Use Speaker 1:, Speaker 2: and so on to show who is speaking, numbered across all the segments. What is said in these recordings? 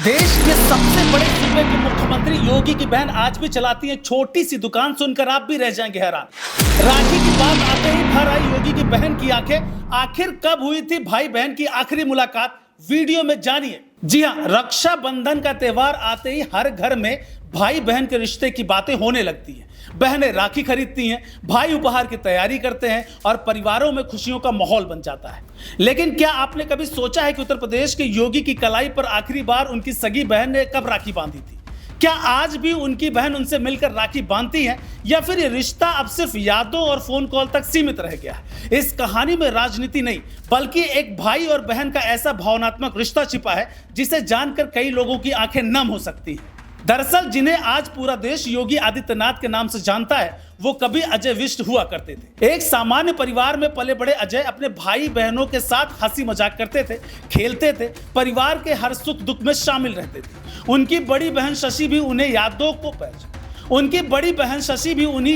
Speaker 1: देश के सबसे बड़े सूबे के मुख्यमंत्री योगी की बहन आज भी चलाती है छोटी सी दुकान। सुनकर आप भी रह जाएंगे हैरान। राखी की बात आते ही भर आई योगी की बहन की आंखें। आखिर कब हुई थी भाई बहन की आखिरी मुलाकात, वीडियो में जानिए। जी हां, रक्षाबंधन का त्योहार आते ही हर घर में भाई बहन के रिश्ते की बातें होने लगती हैं। बहनें राखी खरीदती हैं, भाई उपहार की तैयारी करते हैं और परिवारों में खुशियों का माहौल बन जाता है। लेकिन क्या आपने कभी सोचा है कि उत्तर प्रदेश के योगी की कलाई पर आखिरी बार उनकी सगी बहन ने कब राखी बांधी थी? क्या आज भी उनकी बहन उनसे मिलकर राखी बांधती है या फिर ये रिश्ता अब सिर्फ यादों और फोन कॉल तक सीमित रह गया है? इस कहानी में राजनीति नहीं बल्कि एक भाई और बहन का ऐसा भावनात्मक रिश्ता छिपा है जिसे जानकर कई लोगों की आंखें नम हो सकती हैं। दरअसल जिन्हें आज पूरा देश योगी आदित्यनाथ के नाम से जानता है, वो कभी अजय विष्ट हुआ करते थे। एक सामान्य परिवार में पले बड़े अजय अपने भाई बहनों के साथ हंसी मजाक करते थे, खेलते थे, परिवार के हर सुख दुख में शामिल रहते थे। उनकी बड़ी बहन शशि भी उन्हीं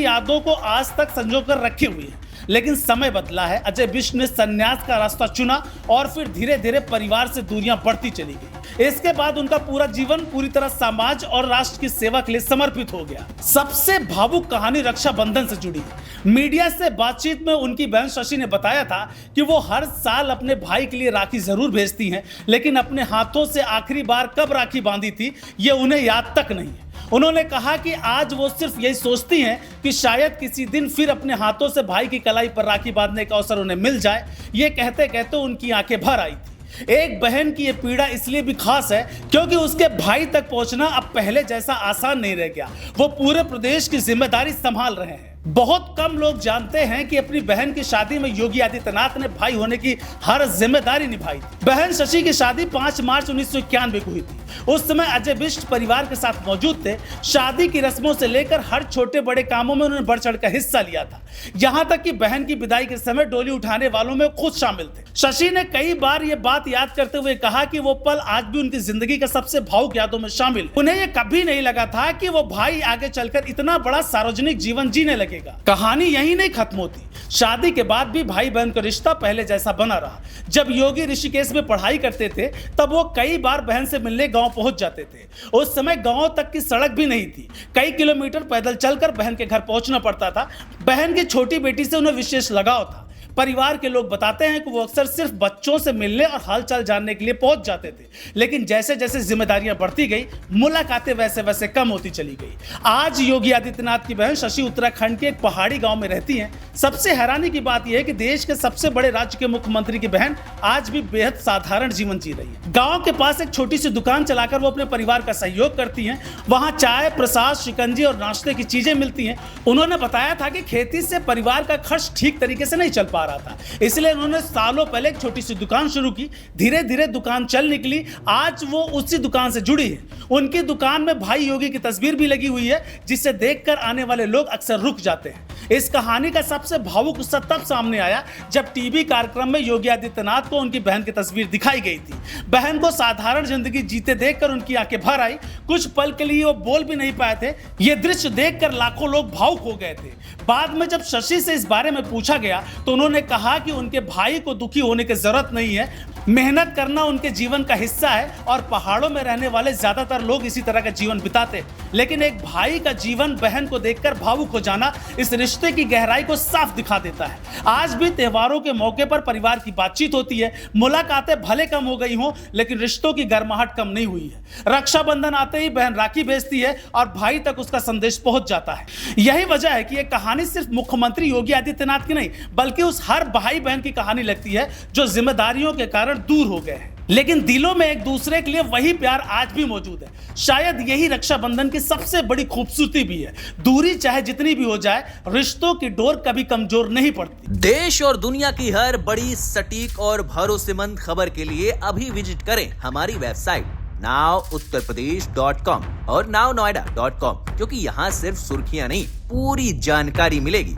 Speaker 1: यादों को आज तक संजोकर रखे हुई है। लेकिन समय बदला है। अजय विष्ट ने संन्यास का रास्ता चुना और फिर धीरे धीरे परिवार से दूरियां बढ़ती चली गई। इसके बाद उनका पूरा जीवन पूरी तरह समाज और राष्ट्र की सेवा के लिए समर्पित हो गया। सबसे भावुक कहानी रक्षाबंधन से जुड़ी है। मीडिया से बातचीत में उनकी बहन शशि ने बताया था कि वो हर साल अपने भाई के लिए राखी जरूर भेजती हैं, लेकिन अपने हाथों से आखिरी बार कब राखी बांधी थी ये उन्हें याद तक नहीं है। उन्होंने कहा कि आज वो सिर्फ यही सोचती हैं कि शायद किसी दिन फिर अपने हाथों से भाई की कलाई पर राखी बांधने का अवसर उन्हें मिल जाए। ये कहते कहते उनकी आंखें भर आई थी। एक बहन की ये पीड़ा इसलिए भी खास है क्योंकि उसके भाई तक पहुंचना अब पहले जैसा आसान नहीं रह गया। वो पूरे प्रदेश की जिम्मेदारी संभाल रहे हैं। बहुत कम लोग जानते हैं कि अपनी बहन की शादी में योगी आदित्यनाथ ने भाई होने की हर जिम्मेदारी निभाई थी। बहन शशि की शादी 5 मार्च 1991 को हुई थी। उस समय अजय विष्ट परिवार के साथ मौजूद थे। शादी की रस्मों से लेकर हर छोटे बड़े कामों में उन्होंने बढ़ चढ़ कर हिस्सा लिया था। यहाँ तक कि बहन की विदाई के समय डोली उठाने वालों में खुद शामिल थे। शशि ने कई बार ये बात याद करते हुए कहा कि वो पल आज भी उनकी जिंदगी का सबसे भावुक यादों में शामिल। उन्हें ये कभी नहीं लगा था कि वो भाई आगे चलकर इतना बड़ा सार्वजनिक जीवन जीने लगेगा। कहानी यही नहीं खत्म होती। शादी के बाद भी भाई बहन का रिश्ता पहले जैसा बना रहा। जब योगी ऋषिकेश में पढ़ाई करते थे तब वो कई बार बहन से मिलने गांव पहुंच जाते थे। उस समय गांव तक की सड़क भी नहीं थी। कई किलोमीटर पैदल चलकर बहन के घर पहुंचना पड़ता था। बहन की छोटी बेटी से उन्हें विशेष लगाव था। परिवार के लोग बताते हैं कि वो अक्सर सिर्फ बच्चों से मिलने और हालचाल जानने के लिए पहुंच जाते थे। लेकिन जैसे जैसे जिम्मेदारियां बढ़ती गई, मुलाकातें वैसे वैसे कम होती चली गई। आज योगी आदित्यनाथ की बहन शशि उत्तराखंड के एक पहाड़ी गांव में रहती हैं। सबसे हैरानी की बात यह है कि देश के सबसे बड़े राज्य के मुख्यमंत्री की बहन आज भी बेहद साधारण जीवन जी रही है। गाँव के पास एक छोटी सी दुकान चलाकर वो अपने परिवार का सहयोग करती हैं। वहाँ चाय, प्रसाद, शिकंजी और नाश्ते की चीजें मिलती हैं। उन्होंने बताया था कि खेती से परिवार का खर्च ठीक तरीके से नहीं चल पा रहा था, इसलिए उन्होंने सालों पहले एक छोटी सी दुकान शुरू की। धीरे धीरे दुकान चल निकली। आज वो उसी दुकान से जुड़ी है। उनकी दुकान में भाई योगी की तस्वीर भी लगी हुई है, जिसे देखकर आने वाले लोग अक्सर रुक जाते हैं। इस कहानी का सबसे भावुक हिस्सा तब सामने आया जब टीवी कार्यक्रम में योगी आदित्यनाथ को उनकी बहन की तस्वीर दिखाई गई थी। बहन को साधारण जिंदगी जीते देखकर उनकी आंखें भर आई। कुछ पल के लिए वो बोल भी नहीं पाए थे। ये दृश्य देखकर लाखों लोग भावुक हो गए थे। बाद में जब शशि से इस बारे में पूछा गया तो उन्होंने कहा कि उनके भाई को दुखी होने की जरूरत नहीं है। मेहनत करना उनके जीवन का हिस्सा है और पहाड़ों में रहने वाले ज्यादातर लोग इसी तरह का जीवन बिताते हैं। लेकिन एक भाई का जीवन बहन को देखकर भावुक हो जाना इस रिश्ते की गहराई को साफ दिखा देता है। आज भी त्योहारों के मौके पर परिवार की बातचीत होती है। मुलाकातें भले कम हो गई हों, लेकिन रिश्तों की गर्माहट कम नहीं हुई है। रक्षाबंधन आते ही बहन राखी भेजती है और भाई तक उसका संदेश पहुंच जाता है। यही वजह है कि यह कहानी सिर्फ मुख्यमंत्री योगी आदित्यनाथ की नहीं बल्कि उस हर भाई बहन की कहानी लगती है जो जिम्मेदारियों के कारण दूर हो गए हैं, लेकिन दिलों में एक दूसरे के लिए वही प्यार आज भी मौजूद है। शायद यही रक्षाबंधन की सबसे बड़ी खूबसूरती भी है। दूरी चाहे जितनी भी हो जाए, रिश्तों की डोर कभी कमजोर नहीं पड़ती।
Speaker 2: देश और दुनिया की हर बड़ी, सटीक और भरोसेमंद खबर के लिए अभी विजिट करें हमारी वेबसाइट nowuttarpradesh.com और nownoida.com, क्योंकि यहाँ सिर्फ सुर्खियां नहीं, पूरी जानकारी मिलेगी।